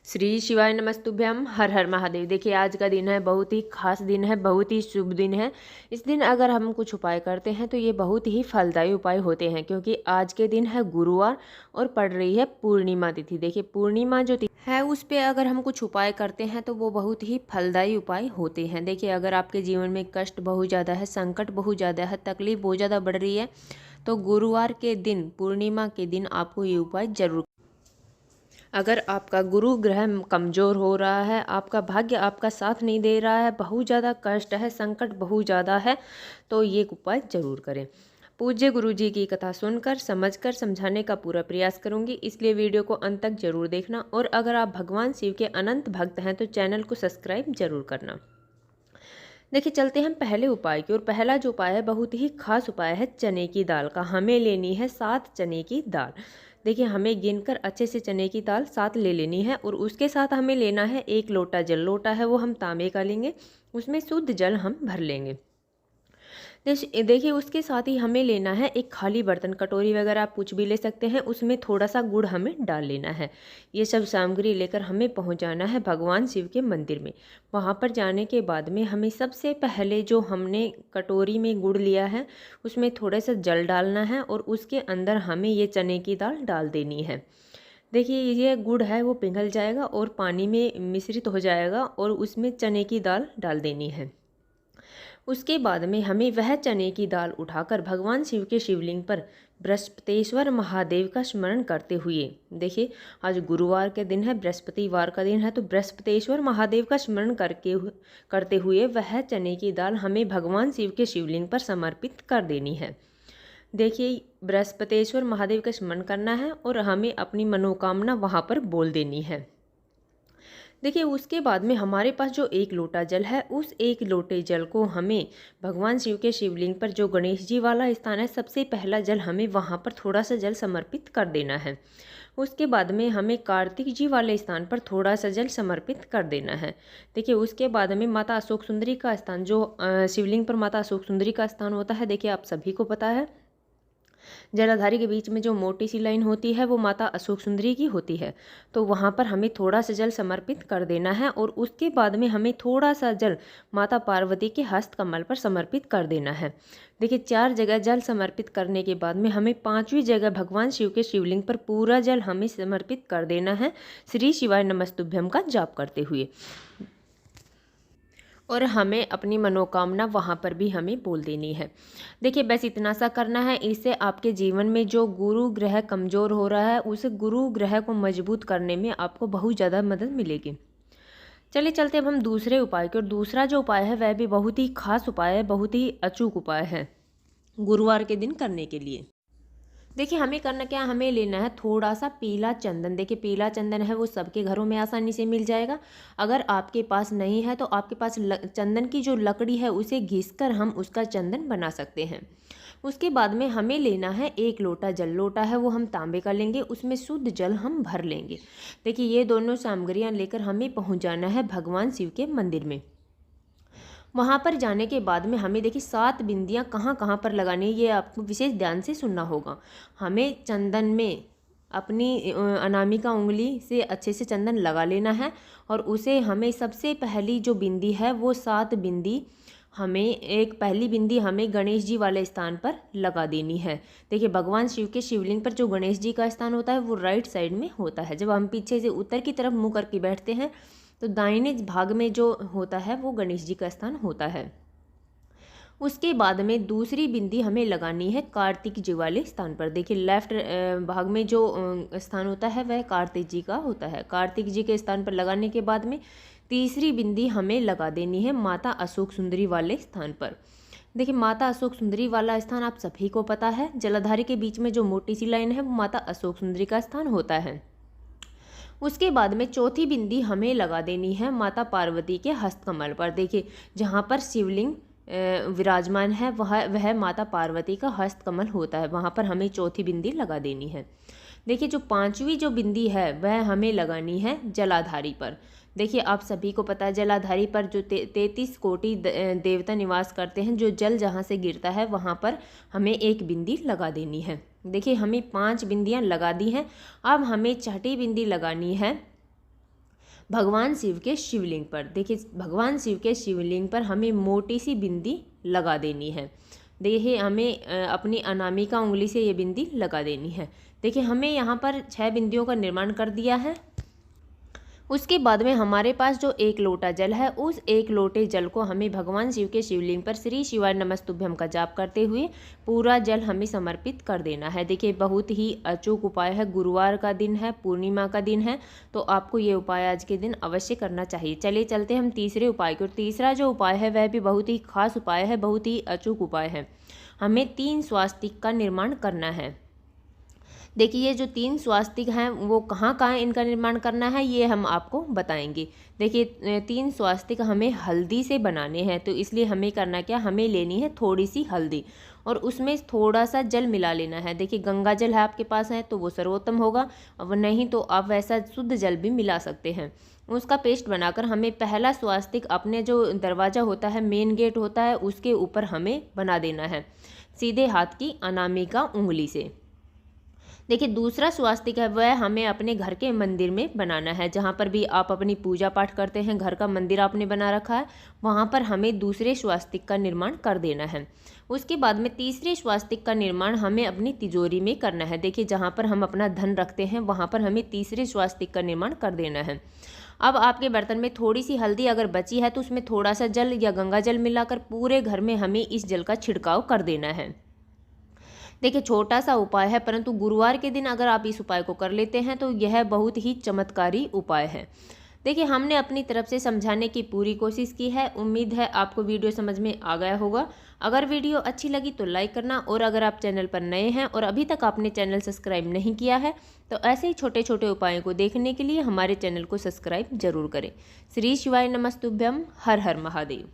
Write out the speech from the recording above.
श्री शिवाय नमस्तुभ्यम। हर हर महादेव। देखिए आज का दिन है, बहुत ही खास दिन है, बहुत ही शुभ दिन है। इस दिन अगर हम कुछ उपाय करते हैं तो ये बहुत ही फलदायी उपाय होते हैं, क्योंकि आज के दिन है गुरुवार और पड़ रही है पूर्णिमा तिथि। देखिए पूर्णिमा जो तिथि है उस पे अगर हम कुछ उपाय करते हैं तो वो बहुत ही फलदायी उपाय होते हैं। देखिए अगर आपके जीवन में कष्ट बहुत ज़्यादा है, संकट बहुत ज़्यादा है, तकलीफ बहुत ज़्यादा बढ़ रही है, तो गुरुवार के दिन, पूर्णिमा के दिन आपको ये उपाय जरूर। अगर आपका गुरु ग्रह कमज़ोर हो रहा है, आपका भाग्य आपका साथ नहीं दे रहा है, बहुत ज़्यादा कष्ट है, संकट बहुत ज़्यादा है, तो ये उपाय ज़रूर करें। पूज्य गुरु जी की कथा सुनकर समझकर समझाने का पूरा प्रयास करूंगी, इसलिए वीडियो को अंत तक जरूर देखना। और अगर आप भगवान शिव के अनंत भक्त हैं तो चैनल को सब्सक्राइब जरूर करना। देखिए चलते हैं पहले उपाय की। और पहला जो उपाय है बहुत ही खास उपाय है चने की दाल का। हमें लेनी है 7 चने की दाल। देखिए हमें गिनकर अच्छे से चने की दाल 7 ले लेनी है। और उसके साथ हमें लेना है 1 लोटा जल। लोटा है वो हम तांबे का लेंगे, उसमें शुद्ध जल हम भर लेंगे। देखिए उसके साथ ही हमें लेना है एक खाली बर्तन, कटोरी वगैरह आप कुछ भी ले सकते हैं, उसमें थोड़ा सा गुड़ हमें डाल लेना है। ये सब सामग्री लेकर हमें पहुंच जाना है भगवान शिव के मंदिर में। वहां पर जाने के बाद में हमें सबसे पहले जो हमने कटोरी में गुड़ लिया है उसमें थोड़ा सा जल डालना है और उसके अंदर हमें ये चने की दाल डाल देनी है। देखिए ये गुड़ है वो पिघल जाएगा और पानी में मिश्रित हो जाएगा और उसमें चने की दाल डाल देनी है। उसके बाद में हमें वह चने की दाल उठाकर भगवान शिव के शिवलिंग पर बृहस्पतिश्वर महादेव का स्मरण करते हुए, देखिए आज गुरुवार के दिन है, बृहस्पतिवार का दिन है, तो बृहस्पतिश्वर महादेव का स्मरण करते हुए वह चने की दाल हमें भगवान शिव के शिवलिंग पर समर्पित कर देनी है। देखिए बृहस्पतिश्वर महादेव का स्मरण करना है और हमें अपनी मनोकामना वहाँ पर बोल देनी है। देखिए उसके बाद में हमारे पास जो 1 लोटा जल है, उस 1 लोटे जल को हमें भगवान शिव के शिवलिंग पर, जो गणेश जी वाला स्थान है, सबसे पहला जल हमें वहाँ पर थोड़ा सा जल समर्पित कर देना है। उसके बाद में हमें कार्तिक जी वाले स्थान पर थोड़ा सा जल समर्पित कर देना है। देखिए उसके बाद में माता अशोक सुंदरी का स्थान, जो शिवलिंग पर माता अशोक सुंदरी का स्थान होता है, देखिए आप सभी को पता है, जलाधारी के बीच में जो मोटी सी लाइन होती है वो माता अशोक सुंदरी की होती है। तो वहाँ पर हमें थोड़ा सा जल समर्पित कर देना है और उसके बाद में हमें थोड़ा सा जल माता पार्वती के हस्त कमल पर समर्पित कर देना है। देखिए 4 जगह जल समर्पित करने के बाद में हमें 5वीं जगह भगवान शिव के शिवलिंग पर पूरा जल हमें समर्पित कर देना है, श्री शिवाय नमस्तुभ्यम का जाप करते हुए। और हमें अपनी मनोकामना वहाँ पर भी हमें बोल देनी है। देखिए बस इतना सा करना है, इससे आपके जीवन में जो गुरु ग्रह कमज़ोर हो रहा है उस गुरु ग्रह को मजबूत करने में आपको बहुत ज़्यादा मदद मिलेगी। चलिए चलते अब हम दूसरे उपाय की। और दूसरा जो उपाय है वह भी बहुत ही खास उपाय है, बहुत ही अचूक उपाय है गुरुवार के दिन करने के लिए। देखिए हमें करना क्या, हमें लेना है थोड़ा सा पीला चंदन। देखिए पीला चंदन है वो सबके घरों में आसानी से मिल जाएगा। अगर आपके पास नहीं है तो आपके पास चंदन की जो लकड़ी है उसे घिसकर हम उसका चंदन बना सकते हैं। उसके बाद में हमें लेना है 1 लोटा जल। लोटा है वो हम तांबे का लेंगे, उसमें शुद्ध जल हम भर लेंगे। देखिए ये दोनों सामग्रियाँ लेकर हमें पहुँच जाना है भगवान शिव के मंदिर में। वहाँ पर जाने के बाद में हमें देखिए 7 बिंदियाँ कहाँ कहाँ पर लगानी है, ये आपको विशेष ध्यान से सुनना होगा। हमें चंदन में अपनी अनामिका उंगली से अच्छे से चंदन लगा लेना है और उसे हमें सबसे पहली जो बिंदी है वो 7 बिंदी हमें, एक पहली बिंदी हमें गणेश जी वाले स्थान पर लगा देनी है। देखिए भगवान शिव के शिवलिंग पर जो गणेश जी का स्थान होता है वो राइट साइड में होता है। जब हम पीछे से उत्तर की तरफ मुँह करके बैठते हैं तो दाहिने भाग में जो होता है वो गणेश जी का स्थान होता है। उसके बाद में दूसरी बिंदी हमें लगानी है कार्तिक जी वाले स्थान पर। देखिए लेफ्ट भाग में जो स्थान होता है वह कार्तिक जी का होता है। कार्तिक जी के स्थान पर लगाने के बाद में तीसरी बिंदी हमें लगा देनी है माता अशोक सुंदरी वाले स्थान पर। देखिए माता अशोक सुंदरी वाला स्थान आप सभी को पता है, जलाधारी के बीच में जो मोटी सी लाइन है वो माता अशोक सुंदरी का स्थान होता है। उसके बाद में चौथी बिंदी हमें लगा देनी है माता पार्वती के हस्तकमल पर। देखिए जहाँ पर शिवलिंग विराजमान है वह माता पार्वती का हस्तकमल होता है, वहाँ पर हमें चौथी बिंदी लगा देनी है। देखिए जो 5वीं जो बिंदी है वह हमें लगानी है जलाधारी पर। देखिए आप सभी को पता है जलाधारी पर जो 33 कोटि देवता निवास करते हैं, जो जल जहाँ से गिरता है वहाँ पर हमें 1 बिंदी लगा देनी है। देखिए हमें 5 बिंदियाँ लगा दी हैं। अब हमें छठी बिंदी लगानी है भगवान शिव के शिवलिंग पर। देखिए भगवान शिव के शिवलिंग पर हमें मोटी सी बिंदी लगा देनी है। देखिए हमें अपनी अनामिका उंगली से ये बिंदी लगा देनी है। देखिए हमें यहाँ पर 6 बिंदियों का निर्माण कर दिया है। उसके बाद में हमारे पास जो 1 लोटा जल है, उस 1 लोटे जल को हमें भगवान शिव के शिवलिंग पर श्री शिवाय नमस्तुभ्यम का जाप करते हुए पूरा जल हमें समर्पित कर देना है। देखिए बहुत ही अचूक उपाय है, गुरुवार का दिन है, पूर्णिमा का दिन है, तो आपको ये उपाय आज के दिन अवश्य करना चाहिए। चलिए चलते हम तीसरे उपाय की ओर। तीसरा जो उपाय है वह भी बहुत ही खास उपाय है, बहुत ही अचूक उपाय है। हमें 3 स्वास्तिक का निर्माण करना है। देखिए ये जो 3 स्वास्तिक हैं वो कहाँ कहाँ इनका निर्माण करना है ये हम आपको बताएंगे। देखिए 3 स्वास्तिक हमें हल्दी से बनाने हैं, तो इसलिए हमें करना क्या, हमें लेनी है थोड़ी सी हल्दी और उसमें थोड़ा सा जल मिला लेना है। देखिए गंगा जल है आपके पास है तो वो सर्वोत्तम होगा, अब नहीं तो आप वैसा शुद्ध जल भी मिला सकते हैं। उसका पेस्ट बनाकर हमें पहला स्वास्तिक अपने जो दरवाज़ा होता है, मेन गेट होता है, उसके ऊपर हमें बना देना है सीधे हाथ की अनामिका उंगली से। देखिए दूसरा स्वास्तिक है वह हमें अपने घर के मंदिर में बनाना है। जहाँ पर भी आप अपनी पूजा पाठ करते हैं, घर का मंदिर आपने बना रखा है, वहाँ पर हमें दूसरे स्वास्तिक का निर्माण कर देना है। उसके बाद में तीसरे स्वास्तिक का निर्माण हमें अपनी तिजोरी में करना है। देखिए जहाँ पर हम अपना धन रखते हैं वहाँ पर हमें तीसरे स्वास्तिक का निर्माण कर देना है। अब आपके बर्तन में थोड़ी सी हल्दी अगर बची है तो उसमें थोड़ा सा जल या गंगा जल मिलाकर पूरे घर में हमें इस जल का छिड़काव कर देना है। देखिए छोटा सा उपाय है, परंतु गुरुवार के दिन अगर आप इस उपाय को कर लेते हैं तो यह बहुत ही चमत्कारी उपाय है। देखिए हमने अपनी तरफ से समझाने की पूरी कोशिश की है। उम्मीद है आपको वीडियो समझ में आ गया होगा। अगर वीडियो अच्छी लगी तो लाइक करना, और अगर आप चैनल पर नए हैं और अभी तक आपने चैनल सब्सक्राइब नहीं किया है तो ऐसे ही छोटे छोटे उपायों को देखने के लिए हमारे चैनल को सब्सक्राइब जरूर करें। श्री शिवाय नमस्तुभ्यम। हर हर महादेव।